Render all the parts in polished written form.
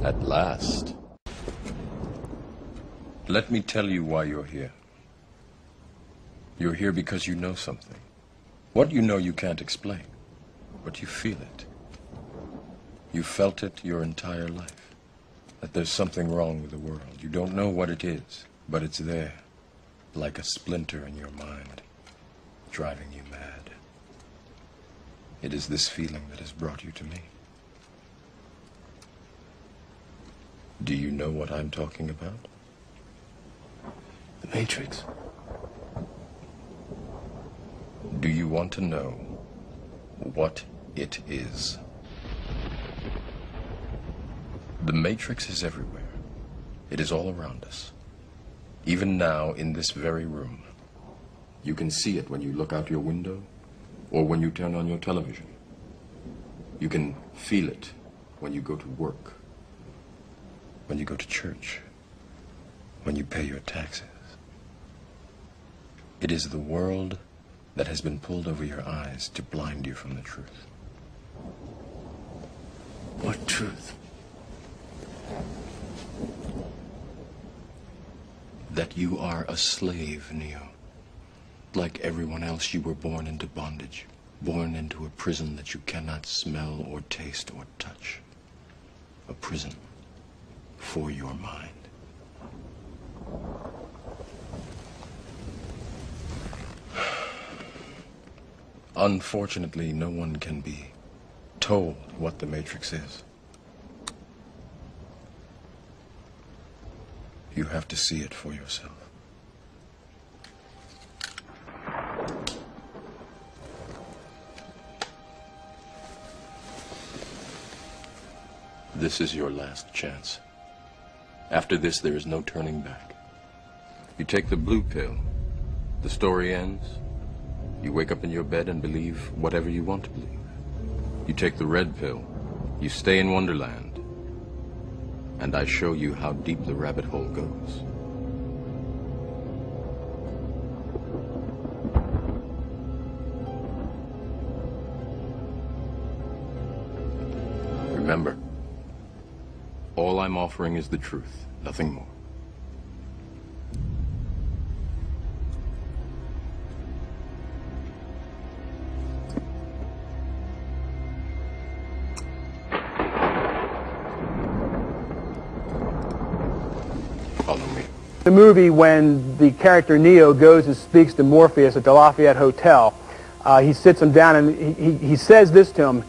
At last. Let me tell you why you're here. You're here because you know something. What you know you can't explain, but you feel it. You felt it your entire life, that there's something wrong with the world. You don't know what it is, but it's there, like a splinter in your mind, driving you mad. It is this feeling that has brought you to me. Do you know what I'm talking about? The Matrix. Do you want to know what it is? The Matrix is everywhere. It is all around us. Even now, in this very room. You can see it when you look out your window or when you turn on your television. You can feel it when you go to work, when you go to church, when you pay your taxes. It is the world that has been pulled over your eyes to blind you from the truth. What truth? That you are a slave, Neo. Like everyone else, you were born into bondage, born into a prison that you cannot smell or taste or touch. A prison for your mind. Unfortunately, no one can be told what the Matrix is. You have to see it for yourself. This is your last chance. After this, there is no turning back. You take the blue pill, the story ends. You wake up in your bed and believe whatever you want to believe. You take the red pill, you stay in Wonderland, and I show you how deep the rabbit hole goes. Remember, all I'm offering is the truth, nothing more. The movie, when the character Neo goes and speaks to Morpheus at the Lafayette Hotel, he sits him down and he says this to him: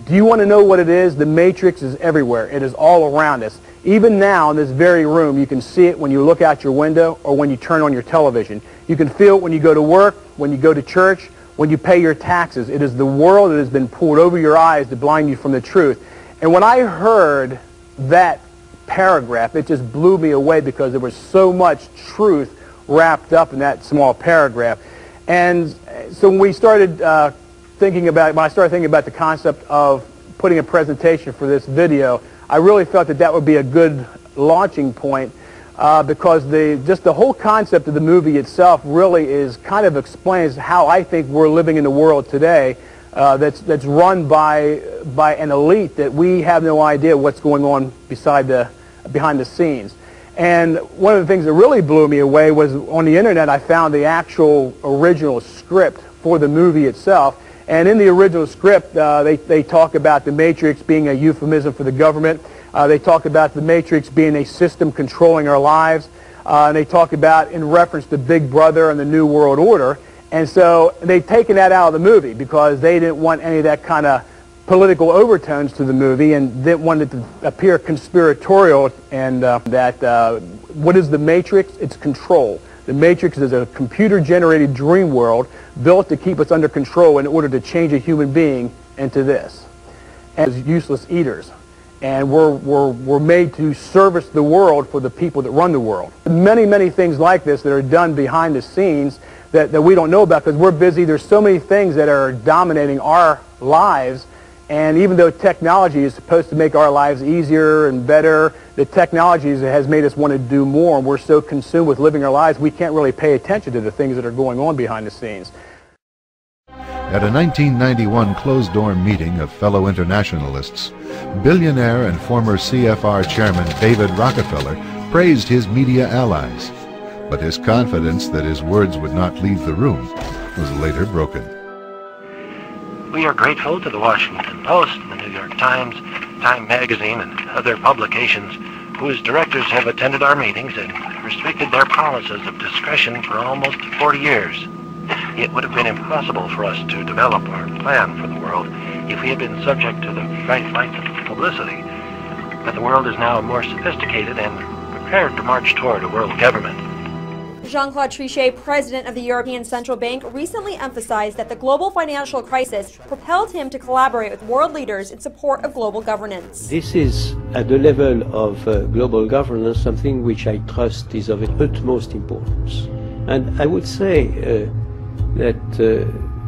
do you want to know what it is? The Matrix is everywhere. It is all around us. Even now in this very room, you can see it when you look out your window or when you turn on your television. You can feel it when you go to work, when you go to church, when you pay your taxes. It is the world that has been pulled over your eyes to blind you from the truth. And when I heard that paragraph, it just blew me away because there was so much truth wrapped up in that small paragraph. And so when we started when I started thinking about the concept of putting a presentation for this video, I really felt that that would be a good launching point because just the whole concept of the movie itself really is kind of explains how I think we're living in the world today that's run by an elite that we have no idea what's going on behind the scenes. And one of the things that really blew me away was on the internet I found the actual original script for the movie itself. And in the original script, they talk about the Matrix being a euphemism for the government. They talk about the Matrix being a system controlling our lives. And they talk about, in reference to Big Brother and the New World Order. And so they've taken that out of the movie because they didn't want any of that kind of political overtones to the movie and didn't want it to appear conspiratorial. And what is the Matrix? It's control. The Matrix is a computer-generated dream world built to keep us under control in order to change a human being into this. As useless eaters. And we're made to service the world for the people that run the world. Many, many things like this that are done behind the scenes that we don't know about because we're busy. There's so many things that are dominating our lives. And even though technology is supposed to make our lives easier and better, the technology has made us want to do more, and we're so consumed with living our lives, we can't really pay attention to the things that are going on behind the scenes. At a 1991 closed-door meeting of fellow internationalists, billionaire and former CFR chairman David Rockefeller praised his media allies, but his confidence that his words would not leave the room was later broken. We are grateful to the Washington Post, the New York Times, Time Magazine, and other publications whose directors have attended our meetings and restricted their promises of discretion for almost 40 years. It would have been impossible for us to develop our plan for the world if we had been subject to the bright lights of publicity. But the world is now more sophisticated and prepared to march toward a world government. Jean-Claude Trichet, president of the European Central Bank, recently emphasized that the global financial crisis propelled him to collaborate with world leaders in support of global governance. This is, at the level of global governance, something which I trust is of utmost importance. And I would say that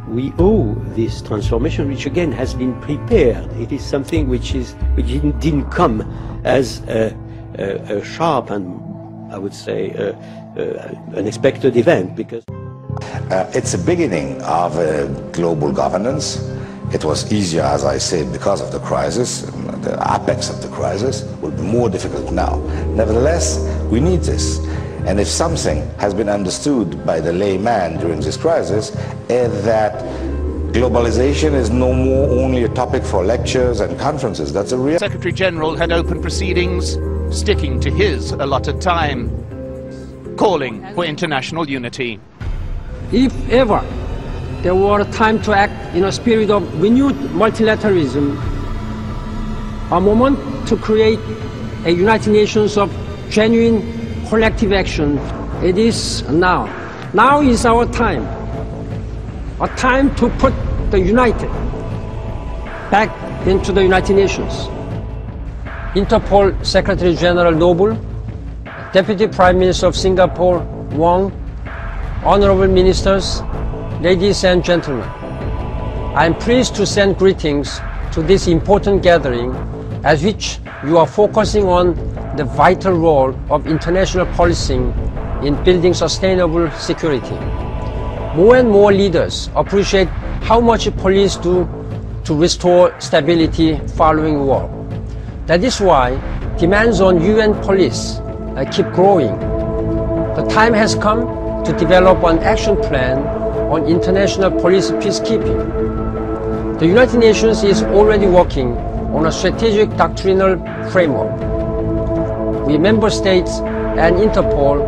we owe this transformation, which again has been prepared. It is something which didn't come as a sharp and, I would say, unexpected event, because it's a beginning of global governance. It was easier, as I said, because of the crisis. The apex of the crisis will be more difficult now. Nevertheless, we need this. And if something has been understood by the layman during this crisis, is that globalization is no more only a topic for lectures and conferences. That's a real... Secretary General had opened proceedings, sticking to his allotted time, calling for international unity. If ever there were a time to act in a spirit of renewed multilateralism, a moment to create a United Nations of genuine collective action, it is now. Now is our time. A time to put the United back into the United Nations. Interpol Secretary General Noble, Deputy Prime Minister of Singapore Wong, Honorable Ministers, ladies and gentlemen, I am pleased to send greetings to this important gathering, as which you are focusing on the vital role of international policing in building sustainable security. More and more leaders appreciate how much police do to restore stability following war. That is why demands on UN police keep growing. The time has come to develop an action plan on international police peacekeeping. The United Nations is already working on a strategic doctrinal framework. We member states and Interpol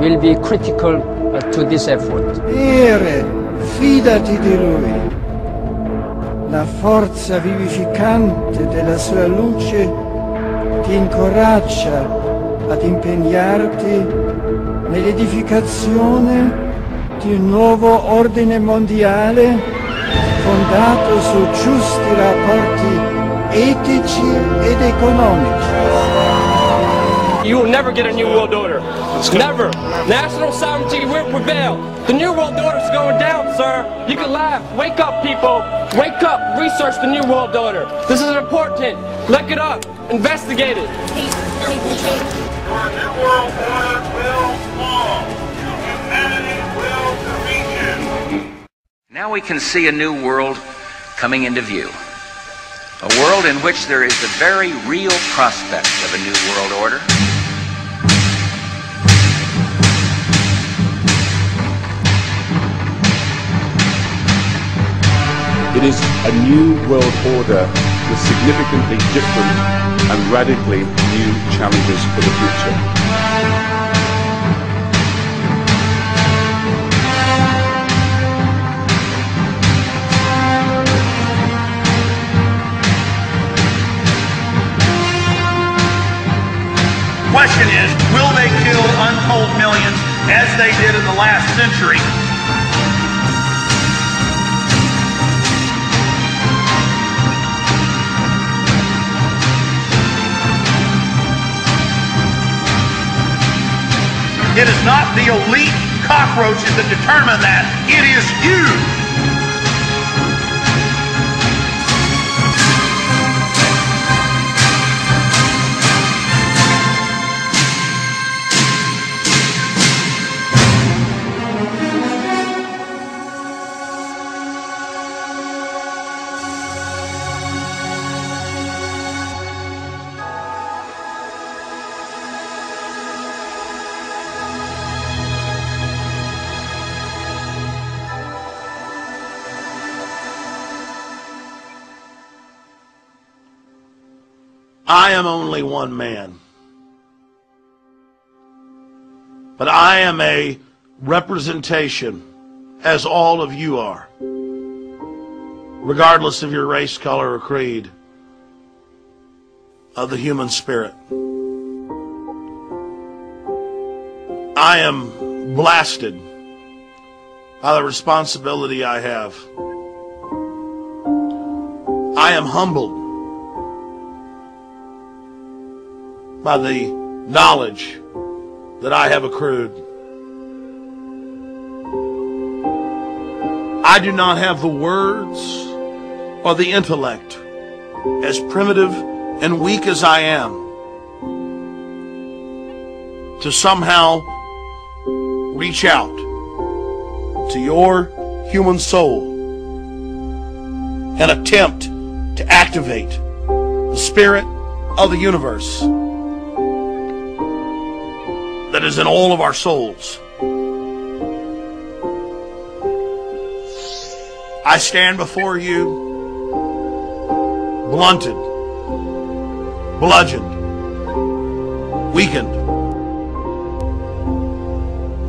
will be critical to this effort. Fidati di Lui. La forza vivificante della sua luce ti incoraggia ad impegnarti nell'edificazione di un nuovo ordine mondiale fondato su giusti rapporti etici ed economici. You will never get a new world order. Never. National sovereignty will prevail. The new world order is going down, sir. You can laugh. Wake up, people. Wake up. Research the new world order. This is important. Look it up. Investigate it. Our new world order will fall. Humanity will weaken. Now we can see a new world coming into view. A world in which there is the very real prospect of a new world order. It is a new world order with significantly different and radically new challenges for the future. Question is, will they kill untold millions as they did in the last century? It is not the elite cockroaches that determine that. It is you. I am only one man. But I am a representation, as all of you are, regardless of your race, color, or creed, of the human spirit. I am blasted by the responsibility I have. I am humbled by the knowledge that I have accrued. I do not have the words or the intellect, as primitive and weak as I am, to somehow reach out to your human soul and attempt to activate the spirit of the universe that is in all of our souls. I stand before you blunted, bludgeoned, weakened.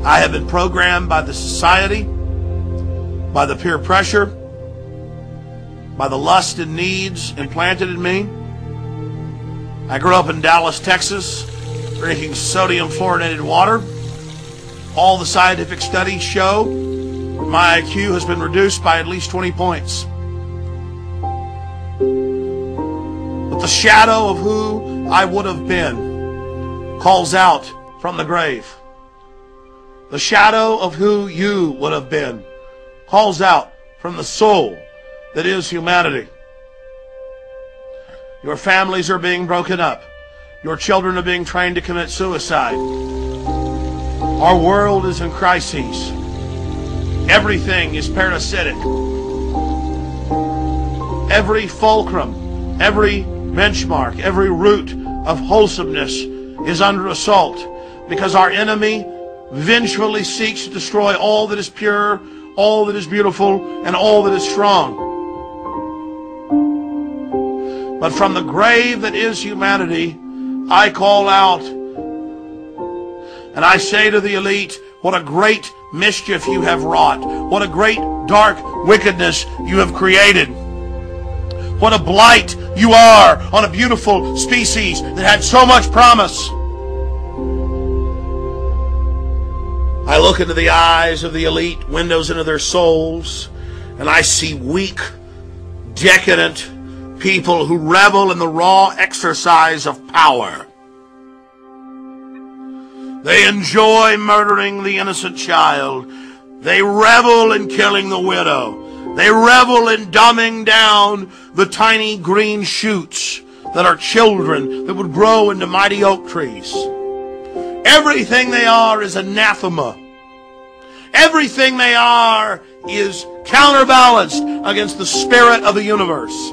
I have been programmed by the society, by the peer pressure, by the lust and needs implanted in me. I grew up in Dallas, Texas, drinking sodium fluorinated water. All the scientific studies show my IQ has been reduced by at least 20 points. But the shadow of who I would have been calls out from the grave. The shadow of who you would have been calls out from the soul that is humanity. Your families are being broken up. Your children are being trained to commit suicide. Our world is in crises. Everything is parasitic. Every fulcrum, every benchmark, every root of wholesomeness is under assault because our enemy vengefully seeks to destroy all that is pure, all that is beautiful, and all that is strong. But from the grave that is humanity, I call out and I say to the elite, what a great mischief you have wrought. What a great dark wickedness you have created. What a blight you are on a beautiful species that had so much promise. I look into the eyes of the elite, windows into their souls, and I see weak, decadent people who revel in the raw exercise of power. They enjoy murdering the innocent child. They revel in killing the widow. They revel in dumbing down the tiny green shoots that are children that would grow into mighty oak trees. Everything they are is anathema. Everything they are is counterbalanced against the spirit of the universe.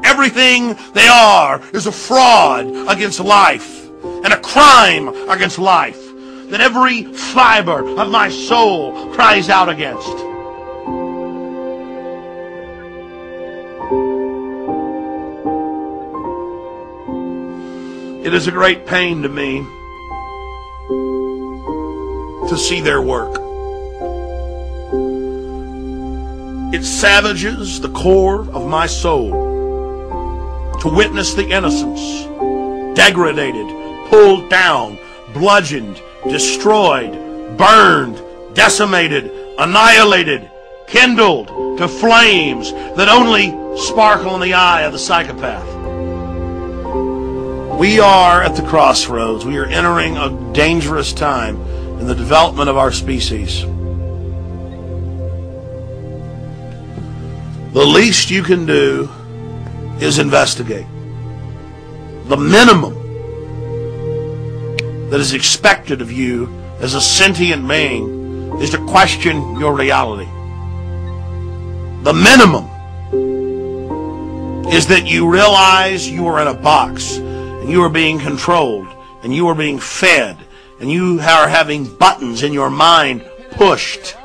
Everything they are is a fraud against life and a crime against life that every fiber of my soul cries out against. It is a great pain to me to see their work. It savages the core of my soul to witness the innocents degraded, pulled down, bludgeoned, destroyed, burned, decimated, annihilated, kindled to flames that only sparkle in the eye of the psychopath. We are at the crossroads. We are entering a dangerous time in the development of our species. The least you can do is investigate. The minimum that is expected of you as a sentient being is to question your reality. The minimum is that you realize you are in a box and you are being controlled and you are being fed and you are having buttons in your mind pushed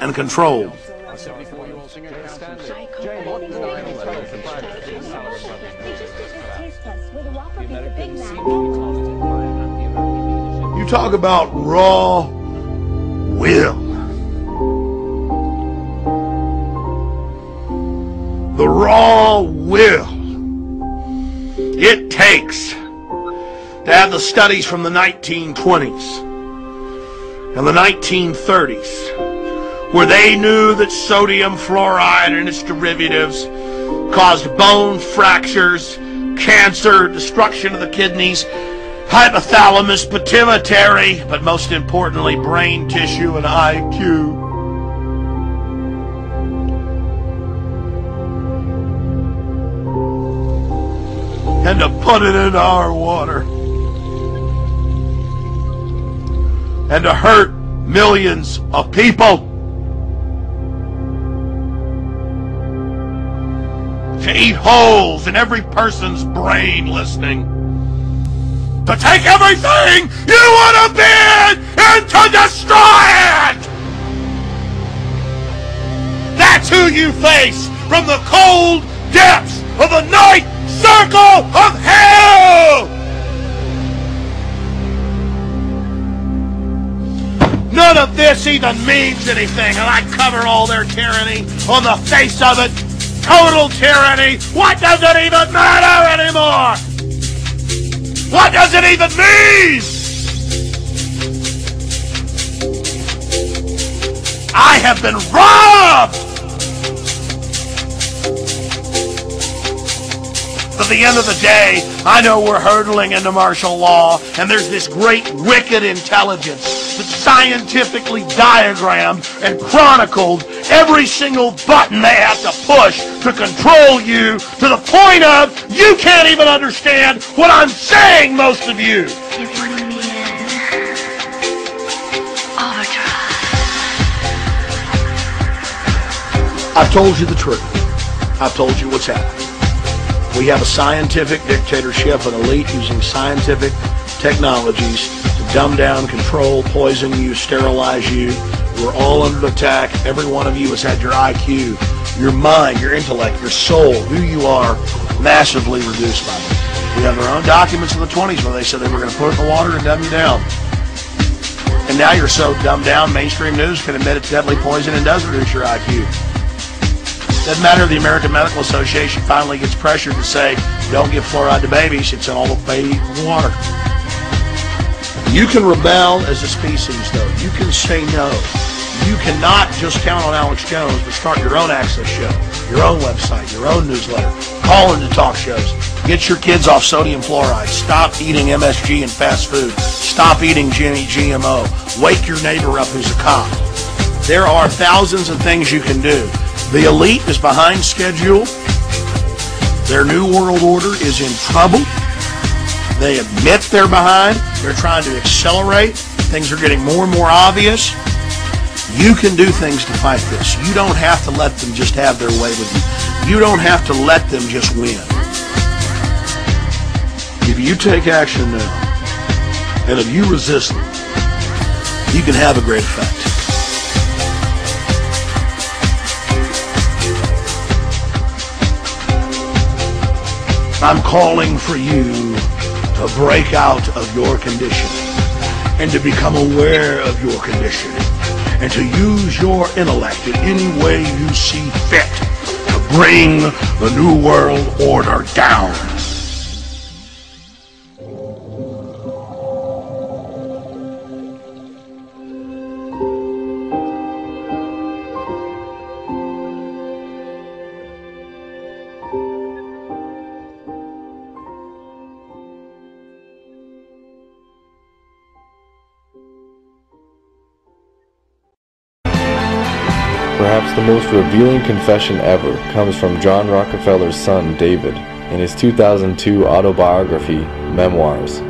and controlled. You talk about raw will. The raw will it takes to have the studies from the 1920s and the 1930s, where they knew that sodium fluoride and its derivatives caused bone fractures, cancer, destruction of the kidneys, hypothalamus, pituitary, but most importantly, brain tissue and IQ. And to put it into our water. And to hurt millions of people. To eat holes in every person's brain listening. To take everything you would have been and to destroy it! That's who you face from the cold depths of the night circle of hell! None of this even means anything, and I cover all their tyranny on the face of it. Total tyranny. What does it even matter anymore? What does it even mean? I have been robbed! At the end of the day, I know we're hurtling into martial law, and there's this great wicked intelligence that scientifically diagrammed and chronicled every single button they have to push to control you to the point of you can't even understand what I'm saying, most of you. I've told you the truth. I've told you what's happening. We have a scientific dictatorship, an elite using scientific technologies to dumb down, control, poison you, sterilize you. We're all under attack. Every one of you has had your IQ, your mind, your intellect, your soul, who you are, massively reduced by them. We have our own documents in the 20s where they said they were going to put it in the water and dumb you down. And now you're so dumbed down, mainstream news can admit it's deadly poison and does reduce your IQ. Doesn't matter if the American Medical Association finally gets pressured to say, don't give fluoride to babies, it's in all the baby water. You can rebel as a species, though. You can say no. You cannot just count on Alex Jones, but start your own access show, your own website, your own newsletter. Call into talk shows. Get your kids off sodium fluoride. Stop eating MSG and fast food. Stop eating GMO. Wake your neighbor up who's a cop. There are thousands of things you can do. The elite is behind schedule. Their new world order is in trouble. They admit they're behind. They're trying to accelerate. Things are getting more and more obvious. You can do things to fight this. You don't have to let them just have their way with you. You don't have to let them just win. If you take action now, and if you resist them, you can have a great effect. I'm calling for you to break out of your conditioning and to become aware of your conditioning and to use your intellect in any way you see fit to bring the New World Order down. Perhaps the most revealing confession ever comes from John Rockefeller's son, David, in his 2002 autobiography, Memoirs.